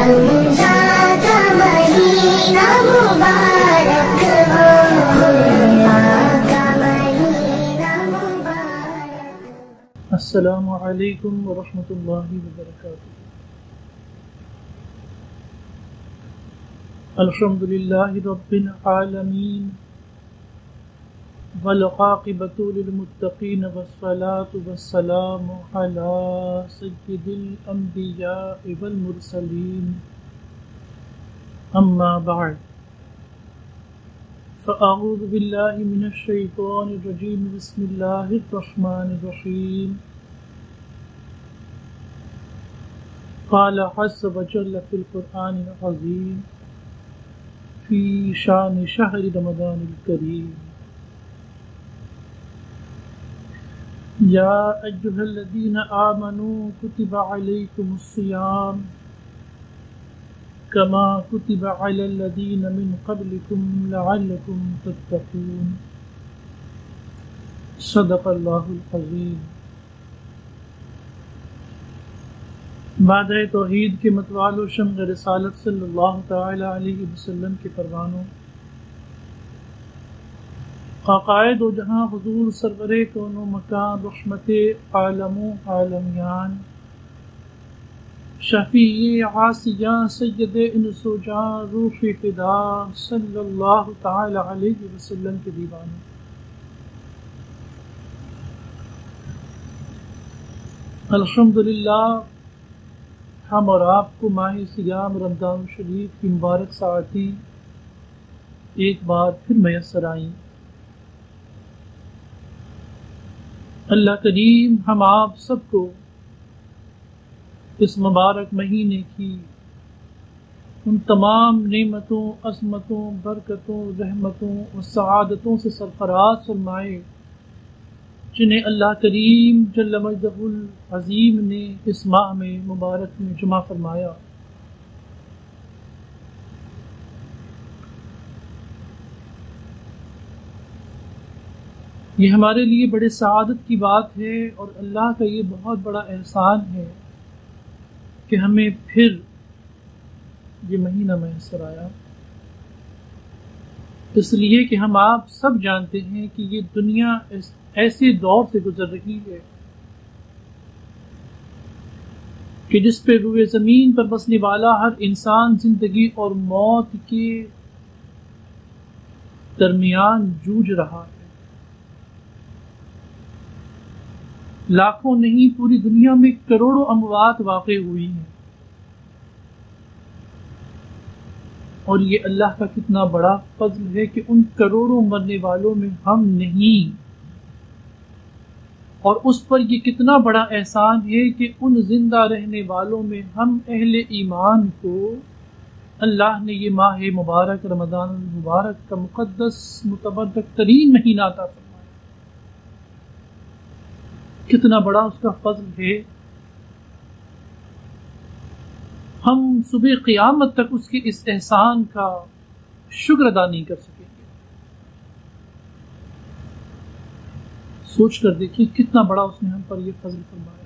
رمضان کا مہینہ مبارک ہو، ماہ کا مہینہ مبارک۔ السلام علیکم ورحمۃ اللہ وبرکاتہ۔ الحمد للہ رب العالمین والعاقبۃ للمتقین والصلاة والسلام علی سید الانبیاء والمرسلین، اما بعد فاعوذ باللہ من الشیطان الرجیم، بسم اللہ الرحمن الرحیم۔ قال عز وجل فی القرآن العظیم فی شان شہر رمضان الکریم، یا ایہا الذین آمنوا کتب علیکم الصیام کما کتب علی الذین من قبلکم لعلکم تتقون، صدق اللہ العظیم۔ وعدہ توحید کے متوال و شمع رسالت صلی اللہ تعالی علیہ وسلم کے پروانوں، عقائد و جہاں حضور سرور کون و مکان، رحمت عالم و عالمیان، شفیع عاصیاں، سید انس و جاں، روح فدا صلی اللہ تعالی علیہ وسلم کے دیوانوں، الحمدللہ ہم اور آپ کو ماہ صیام رمضان شریف کی مبارک ساعتیں ایک بار پھر میسر آئیں۔ اللہ کریم ہم آپ سب کو اس مبارک مہینے کی ان تمام نعمتوں، عظمتوں، برکتوں، رحمتوں اور سعادتوں سے سرفراز فرمائے جنہیں اللہ کریم جل مجدہ العظیم نے اس ماہ میں مبارک میں جمع فرمایا۔ یہ ہمارے لیے بڑے سعادت کی بات ہے اور اللہ کا یہ بہت بڑا احسان ہے کہ ہمیں پھر یہ مہینہ میسر آیا، اس لیے کہ ہم آپ سب جانتے ہیں کہ یہ دنیا ایسے دور سے گزر رہی ہے کہ جس پہ روئے زمین پر بسنے والا ہر انسان زندگی اور موت کے درمیان جوجھ رہا ہے۔ لاکھوں نہیں، پوری دنیا میں کروڑوں اموات واقع ہوئی ہیں، اور یہ اللہ کا کتنا بڑا فضل ہے کہ ان کروڑوں مرنے والوں میں ہم نہیں، اور اس پر یہ کتنا بڑا احسان ہے کہ ان زندہ رہنے والوں میں ہم اہل ایمان کو اللہ نے یہ ماہ مبارک رمضان المبارک کا مقدس متبرک ترین مہینہ عطا فرمایا۔ کتنا بڑا اس کا فضل ہے، ہم صبح قیامت تک اس کے اس احسان کا شکر ادا نہیں کر سکیں گے۔ سوچ کر دیکھیں کتنا بڑا اس نے ہم پر یہ فضل فرمایا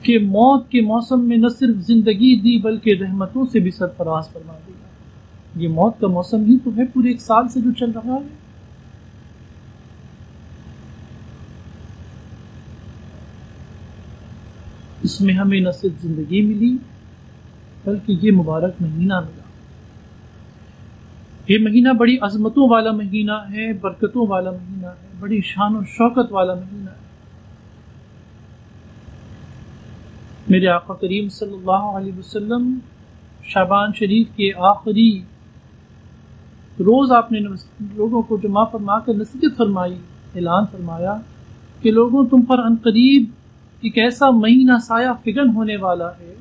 کہ موت کے موسم میں نہ صرف زندگی دی بلکہ رحمتوں سے بھی سرفراز فرما دیا۔ یہ موت کا موسم ہی تو ہے پورے ایک سال سے جو چل رہا ہے، اس میں ہمیں نہ صرف زندگی ملی بلکہ یہ مبارک مہینہ ملا۔ یہ مہینہ بڑی عظمتوں والا مہینہ ہے، برکتوں والا مہینہ ہے، بڑی شان و شوکت والا مہینہ ہے۔ میرے آقا کریم صلی اللہ علیہ وسلم شعبان شریف کے آخری روز آپ نے لوگوں کو جمع فرما کر نصیحت فرمائی، اعلان فرمایا کہ لوگوں تم پر عنقریب ایک ایسا مہینہ سایہ فگن ہونے والا ہے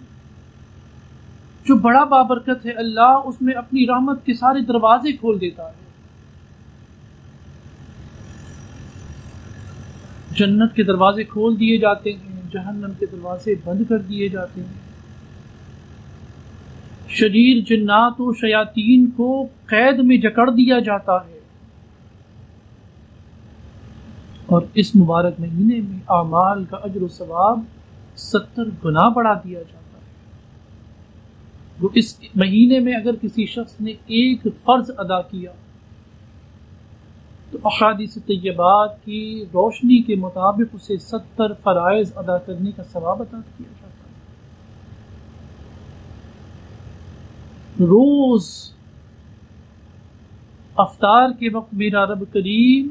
جو بڑا بابرکت ہے، اللہ اس میں اپنی رحمت کے سارے دروازے کھول دیتا ہے، جنت کے دروازے کھول دیے جاتے ہیں، جہنم کے دروازے بند کر دیے جاتے ہیں، شریر جنات و شیاطین کو قید میں جکڑ دیا جاتا ہے، اور اس مبارک مہینے میں اعمال کا اجر و ثواب 70 گنا بڑھا دیا جاتا ہے۔ وہ اس مہینے میں اگر کسی شخص نے ایک فرض ادا کیا تو احادیث طیبات کی روشنی کے مطابق اسے 70 فرائض ادا کرنے کا ثواب عطا کیا جاتا ہے۔ روز افطار کے وقت میرا رب کریم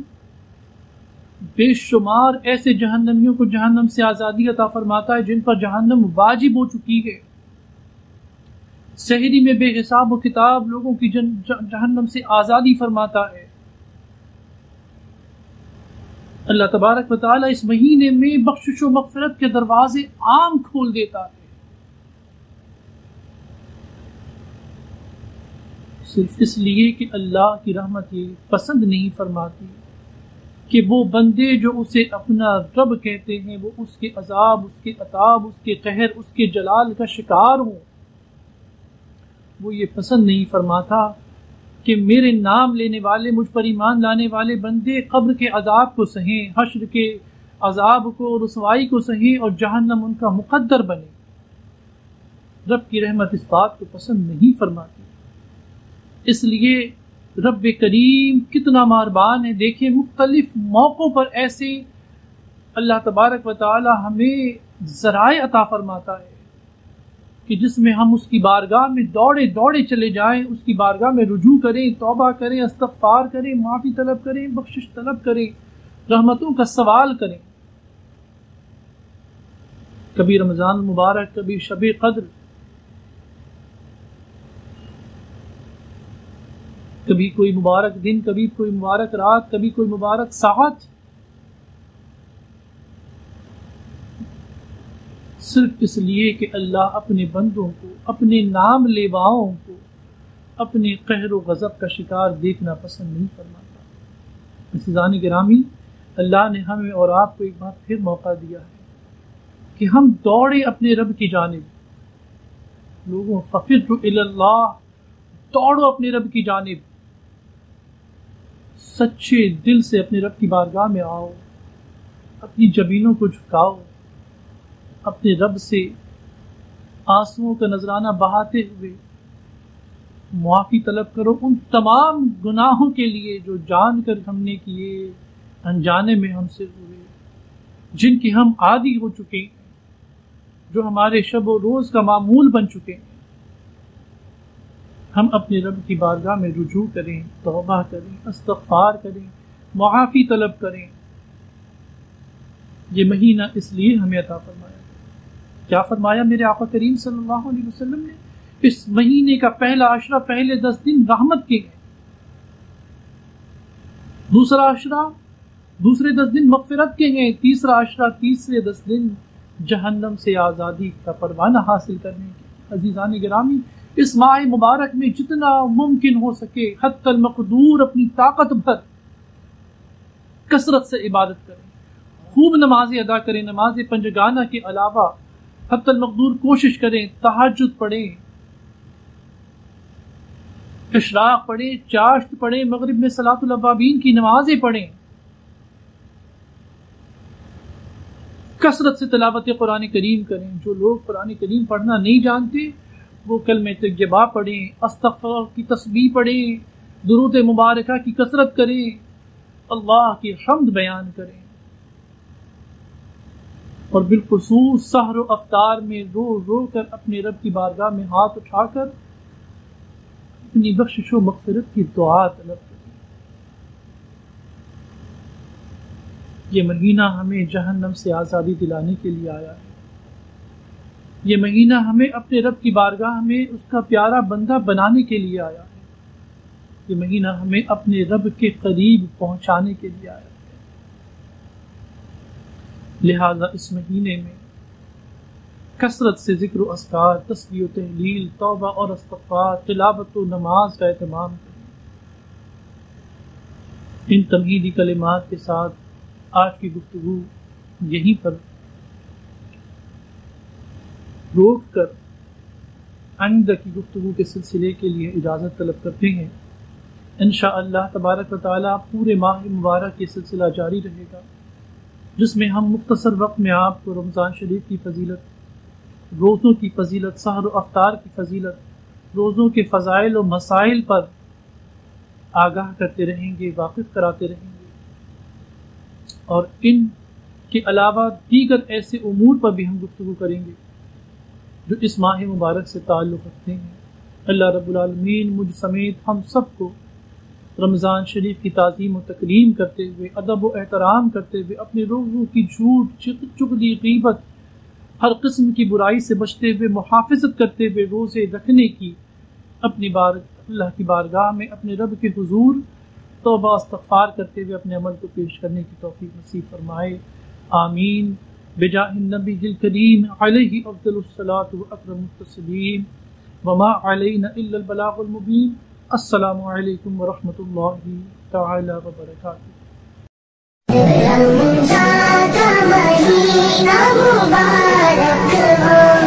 بے شمار ایسے جہنمیوں کو جہنم سے آزادی عطا فرماتا ہے جن پر جہنم واجب ہو چکی ہے۔ سحری میں بے حساب و کتاب لوگوں کی جہنم سے آزادی فرماتا ہے۔ اللہ تبارک و تعالیٰ اس مہینے میں بخشش و مغفرت کے دروازے عام کھول دیتا ہے، صرف اس لیے کہ اللہ کی رحمت یہ پسند نہیں فرماتی کہ وہ بندے جو اسے اپنا رب کہتے ہیں وہ اس کے عذاب، اس کے عطاب، اس کے قہر، اس کے جلال کا شکار ہوں۔ وہ یہ پسند نہیں فرماتا کہ میرے نام لینے والے، مجھ پر ایمان لانے والے بندے قبر کے عذاب کو سہیں، حشر کے عذاب کو، رسوائی کو سہیں اور جہنم ان کا مقدر بنے۔ رب کی رحمت اس بات کو پسند نہیں فرماتی، اس لیے رب کریم کتنا مہربان ہے۔ دیکھیں مختلف موقعوں پر ایسے اللہ تبارک و تعالی ہمیں ذرائع عطا فرماتا ہے کہ جس میں ہم اس کی بارگاہ میں دوڑے دوڑے چلے جائیں، اس کی بارگاہ میں رجوع کریں، توبہ کریں، استغفار کریں، معافی طلب کریں، بخشش طلب کریں، رحمتوں کا سوال کریں۔ کبھی رمضان المبارک، کبھی شب قدر، کبھی کوئی مبارک دن، کبھی کوئی مبارک رات، کبھی کوئی مبارک ساعت، صرف اس لیے کہ اللہ اپنے بندوں کو، اپنے نام لیواؤں کو اپنے قہر و غضب کا شکار دیکھنا پسند نہیں فرماتا۔ عزیزان گرامی، اللہ نے ہمیں اور آپ کو ایک بار پھر موقع دیا ہے کہ ہم دوڑے اپنے رب کی جانب۔ لوگوں ففروا الی اللہ، دوڑو اپنے رب کی جانب، سچے دل سے اپنے رب کی بارگاہ میں آؤ، اپنی جبینوں کو جھکاؤ، اپنے رب سے آنسوؤں کا نذرانہ بہاتے ہوئے معافی طلب کرو ان تمام گناہوں کے لیے جو جان کر ہم نے کیے، انجانے میں ہم سے ہوئے، جن کے ہم عادی ہو چکے ہیں، جو ہمارے شب و روز کا معمول بن چکے ہیں۔ ہم اپنے رب کی بارگاہ میں رجوع کریں، توبہ کریں، استغفار کریں، معافی طلب کریں۔ یہ مہینہ اس لیے ہمیں عطا فرمایا۔ کیا فرمایا میرے آقا کریم صلی اللہ علیہ وسلم نے؟ اس مہینے کا پہلا عشرہ، پہلے 10 دن رحمت کے ہیں، دوسرا عشرہ، دوسرے 10 دن مغفرت کے ہیں، تیسرا عشرہ، تیسرے 10 دن جہنم سے آزادی کا پروانہ حاصل کرنے کے۔ عزیزان گرامی، اس ماہ مبارک میں جتنا ممکن ہو سکے حتی المقدور اپنی طاقت بھر کثرت سے عبادت کریں، خوب نمازیں ادا کریں، نماز پنجگانہ کے علاوہ حتی المقدور کوشش کریں، تہجد پڑھیں، اشراق پڑھیں، چاشت پڑھیں، مغرب میں صلاۃ الاوابین کی نمازیں پڑھیں، کثرت سے تلاوت قرآن کریم کریں۔ جو لوگ قرآن کریم پڑھنا نہیں جانتے وہ کلمہ طیبہ پڑھیں، استغفار کی تسبیح پڑھیں، درود مبارکہ کی کثرت کریں، اللہ کی حمد بیان کریں، اور بالخصوص سحر و افطار میں رو رو کر اپنے رب کی بارگاہ میں ہاتھ اٹھا کر اپنی بخشش و مغفرت کی دعا طلب کریں۔ یہ مہینہ ہمیں جہنم سے آزادی دلانے کے لیے آیا ہے۔ یہ مہینہ ہمیں اپنے رب کی بارگاہ میں اس کا پیارا بندہ بنانے کے لیے آیا ہے۔ یہ مہینہ ہمیں اپنے رب کے قریب پہنچانے کے لیے آیا ہے۔ لہذا اس مہینے میں کثرت سے ذکر و اذکار، تسبیح و تہلیل، توبہ اور استغفار، تلاوت و نماز کا اہتمام کریں۔ ان تمہیدی کلمات کے ساتھ آج کی گفتگو یہیں پر روک کر آئندہ کی گفتگو کے سلسلے کے لیے اجازت طلب کرتے ہیں۔ انشاءاللہ تبارک و تعالیٰ پورے ماہ مبارک یہ سلسلہ جاری رہے گا، جس میں ہم مختصر وقت میں آپ کو رمضان شریف کی فضیلت، روزوں کی فضیلت، سحر و افطار کی فضیلت روزوں کے فضائل و مسائل پر آگاہ کرتے رہیں گے، واقف کراتے رہیں گے، اور ان کے علاوہ دیگر ایسے امور پر بھی ہم گفتگو کریں گے جو اس ماہ مبارک سے تعلق رکھتے ہیں۔ اللہ رب العالمین مجھ سمیت ہم سب کو رمضان شریف کی تعظیم و تکریم کرتے ہوئے، ادب و احترام کرتے ہوئے، اپنے روزوں کی جھوٹ، چغلی، غیبت، ہر قسم کی برائی سے بچتے ہوئے، محافظت کرتے ہوئے روزے رکھنے کی اپنی اللہ کی بارگاہ میں اپنے رب کے حضور توبہ استغفار کرتے ہوئے اپنے عمل کو پیش کرنے کی توفیق نصیب فرمائے، آمین، بجاہ النبی الکریم علیہ افضل الصلاۃ واکرم التسلیم، وما علینا الا البلاغ المبین۔ السلام علیکم ورحمۃ اللہ تعالی وبرکاتہ۔ رمضان کا مہینہ مبارک ہو۔